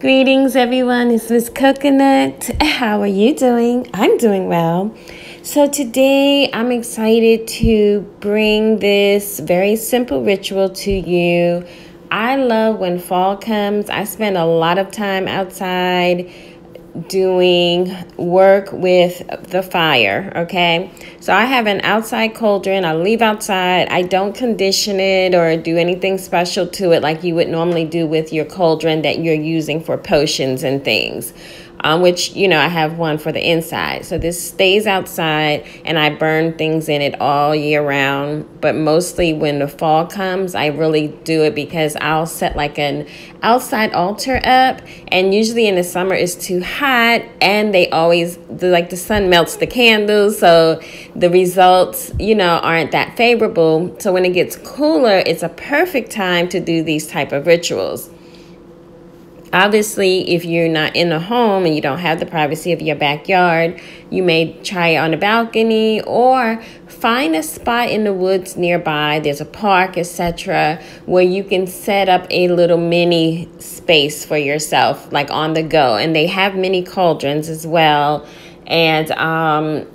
Greetings, everyone. It's Miss Coconut. How are you doing? I'm doing well. So today I'm excited to bring this very simple ritual to you. I love when fall comes. I spend a lot of time outside doing work with the fire, okay? So I have an outside cauldron. I leave outside. I don't condition it or do anything special to it like you would normally do with your cauldron that you're using for potions and things. Which, I have one for the inside. So this stays outside and I burn things in it all year round. But mostly when the fall comes, I really do it because I'll set like an outside altar up. And usually in the summer it's too hot and they always, the sun melts the candles. So the results, aren't that favorable. So when it gets cooler, it's a perfect time to do these type of rituals. Obviously, if you're not in a home and you don't have the privacy of your backyard, you may try it on a balcony or find a spot in the woods nearby. There's a park, etc., where you can set up a little mini space for yourself, like on the go. And they have mini cauldrons as well. And,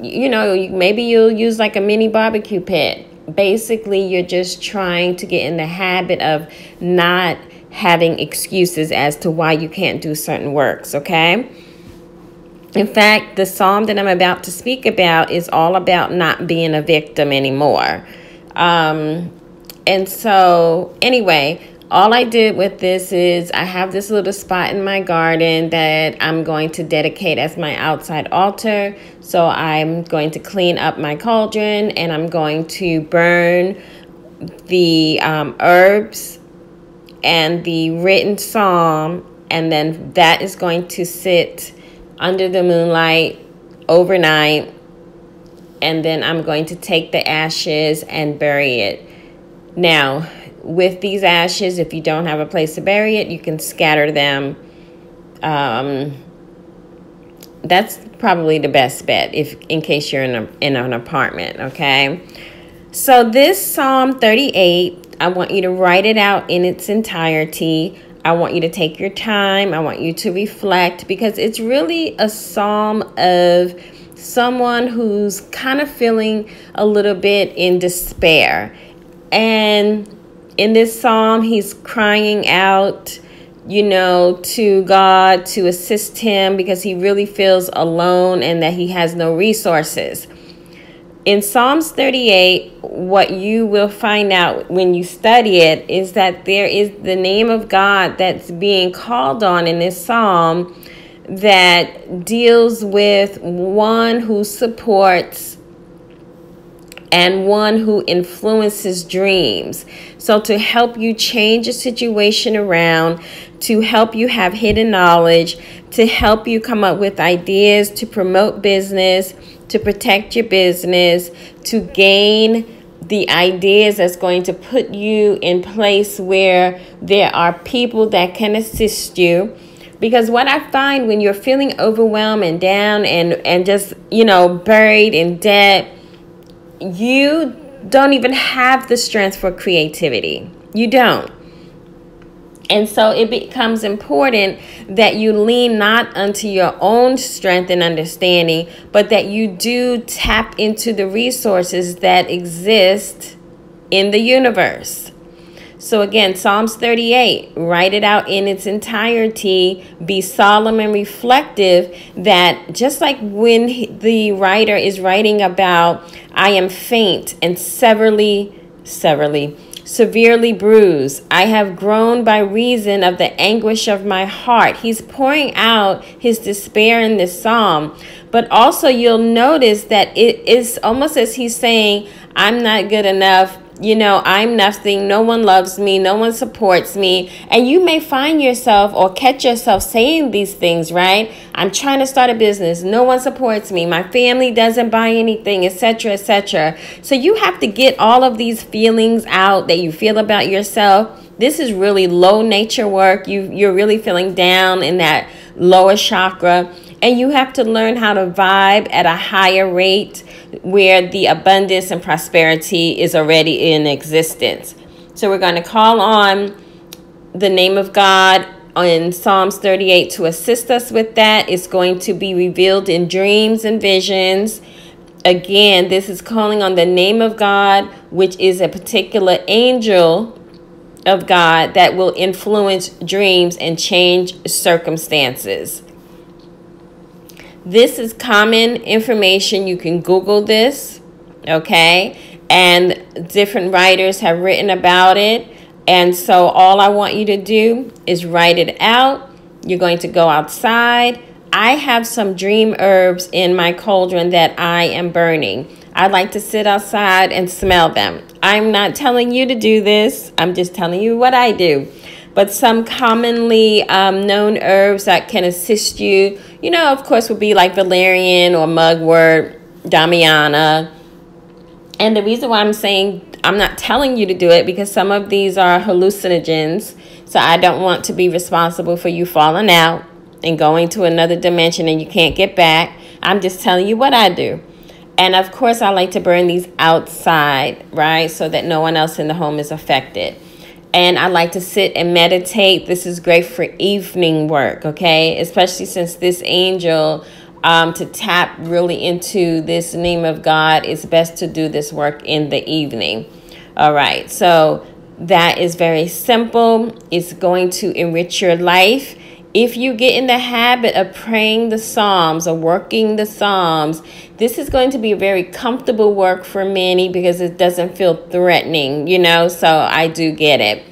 maybe you'll use like a mini barbecue pit. Basically, you're just trying to get in the habit of not having excuses as to why you can't do certain works, okay? In fact, the psalm that I'm about to speak about is all about not being a victim anymore. And so, anyway, all I did with this is I have this little spot in my garden that I'm going to dedicate as my outside altar. So I'm going to clean up my cauldron and I'm going to burn the herbs and the written psalm, and then that is going to sit under the moonlight overnight, and then I'm going to take the ashes and bury it. Now, with these ashes, if you don't have a place to bury it, you can scatter them. That's probably the best bet in case you're in an apartment, okay? So this Psalm 38, I want you to write it out in its entirety. I want you to take your time. I want you to reflect because it's really a psalm of someone who's kind of feeling a little bit in despair. And in this psalm, he's crying out, to God to assist him because he really feels alone and that he has no resources. In Psalms 38, what you will find out when you study it is that there is the name of God that's being called on in this psalm that deals with one who supports and one who influences dreams. So to help you change a situation around, to help you have hidden knowledge, to help you come up with ideas to promote business, to protect your business, to gain the ideas that's going to put you in place where there are people that can assist you. Because what I find when you're feeling overwhelmed and down and just, buried in debt, you don't even have the strength for creativity. You don't. And so it becomes important that you lean not unto your own strength and understanding, but that you do tap into the resources that exist in the universe. So again, Psalms 38, write it out in its entirety. Be solemn and reflective that just like when the writer is writing about, I am faint and severely bruised. I have groaned by reason of the anguish of my heart. He's pouring out his despair in this psalm. But also you'll notice that it is almost as he's saying, I'm not good enough. I'm nothing. No one loves me. No one supports me. And you may find yourself or catch yourself saying these things, right? I'm trying to start a business. No one supports me. My family doesn't buy anything, etc., etc. So you have to get all of these feelings out that you feel about yourself. This is really low nature work. You're really feeling down in that lower chakra. And you have to learn how to vibe at a higher rate where the abundance and prosperity is already in existence. So we're going to call on the name of God in Psalms 38 to assist us with that. It's going to be revealed in dreams and visions. Again, this is calling on the name of God, which is a particular angel of God that will influence dreams and change circumstances. This is common information. You can Google this, okay? And different writers have written about it. And so all I want you to do is write it out. You're going to go outside. I have some dream herbs in my cauldron that I am burning. I like to sit outside and smell them. I'm not telling you to do this. I'm just telling you what I do. But some commonly known herbs that can assist you, you know, of course, would be like valerian or mugwort, damiana. And the reason why I'm saying I'm not telling you to do it because some of these are hallucinogens. So I don't want to be responsible for you falling out and going to another dimension and you can't get back. I'm just telling you what I do. And of course, I like to burn these outside, right? So that no one else in the home is affected. And I like to sit and meditate. This is great for evening work, okay? Especially since this angel, to tap really into this name of God, it's best to do this work in the evening. All right, so that is very simple. It's going to enrich your life. If you get in the habit of praying the Psalms or working the Psalms, this is going to be a very comfortable work for many because it doesn't feel threatening, you know, so I do get it.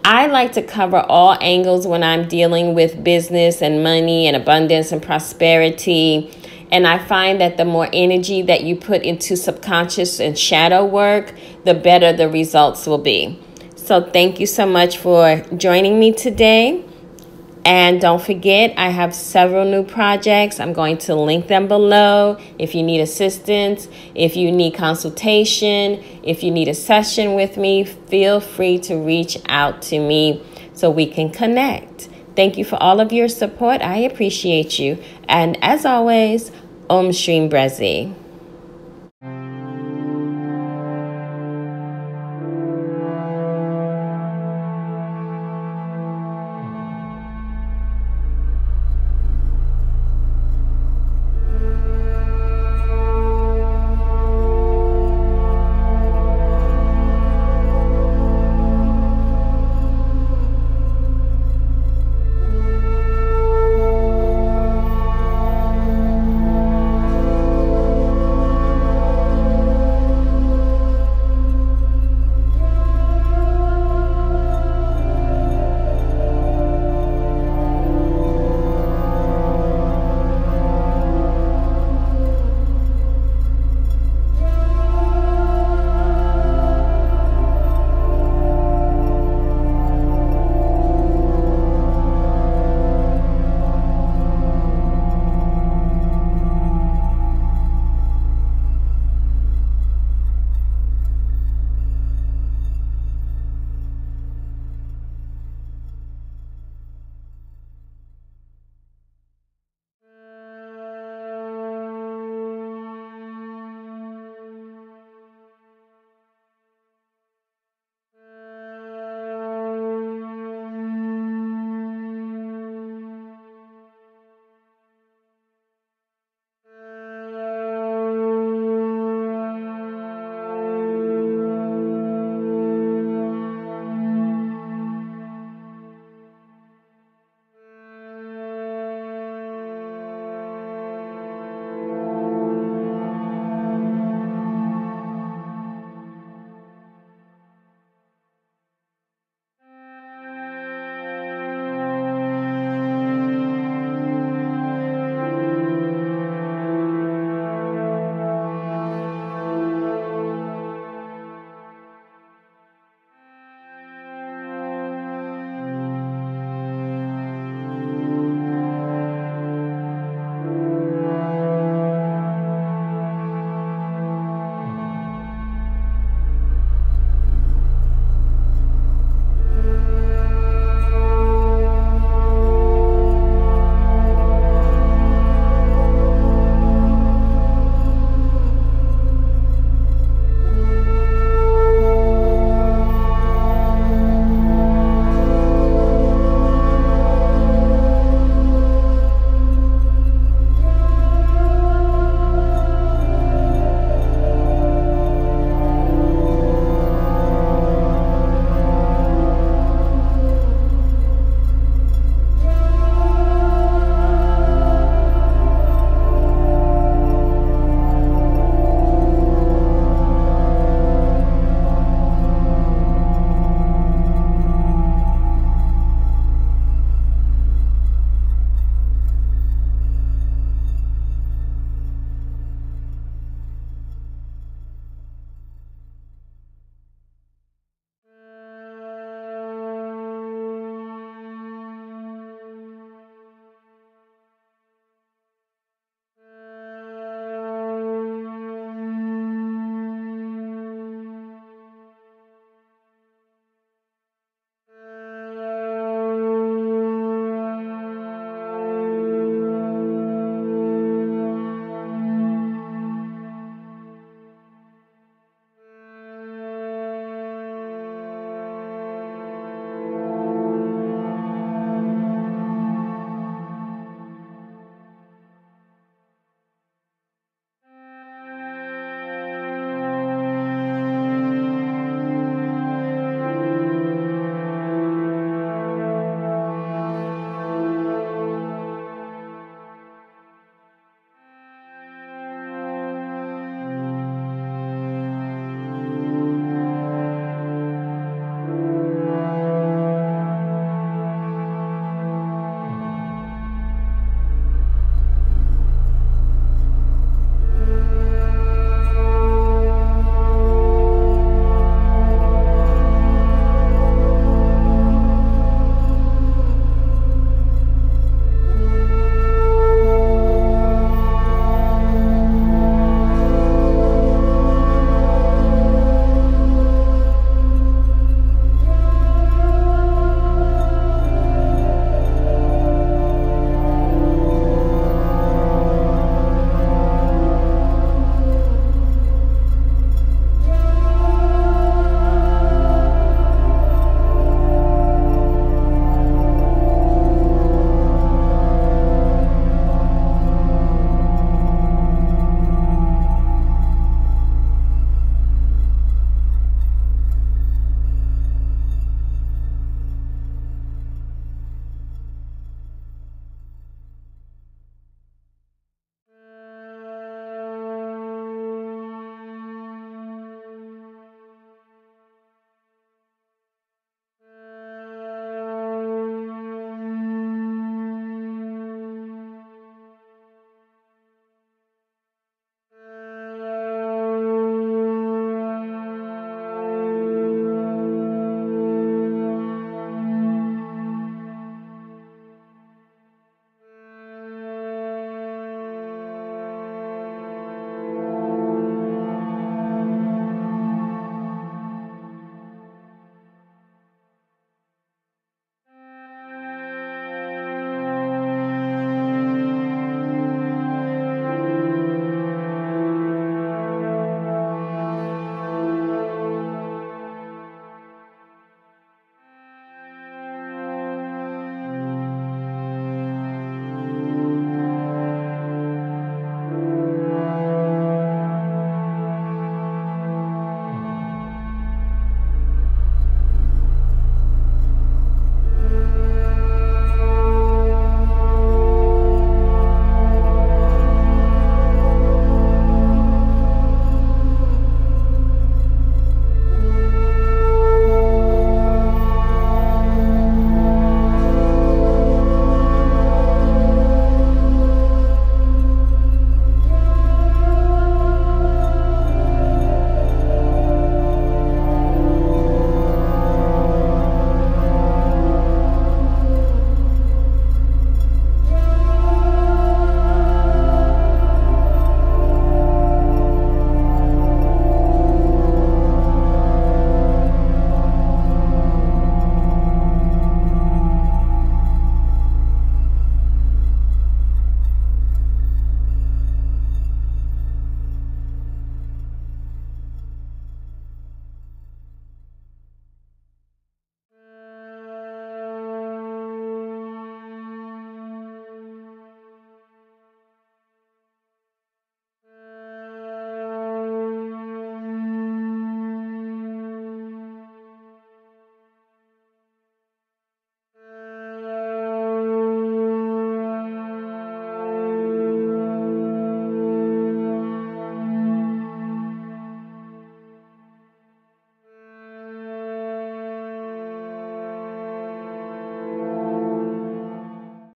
I like to cover all angles when I'm dealing with business and money and abundance and prosperity. And I find that the more energy that you put into subconscious and shadow work, the better the results will be. So thank you so much for joining me today. And don't forget, I have several new projects. I'm going to link them below. If you need assistance, if you need consultation, if you need a session with me, feel free to reach out to me so we can connect. Thank you for all of your support. I appreciate you. And as always, Om Shrim Brezi.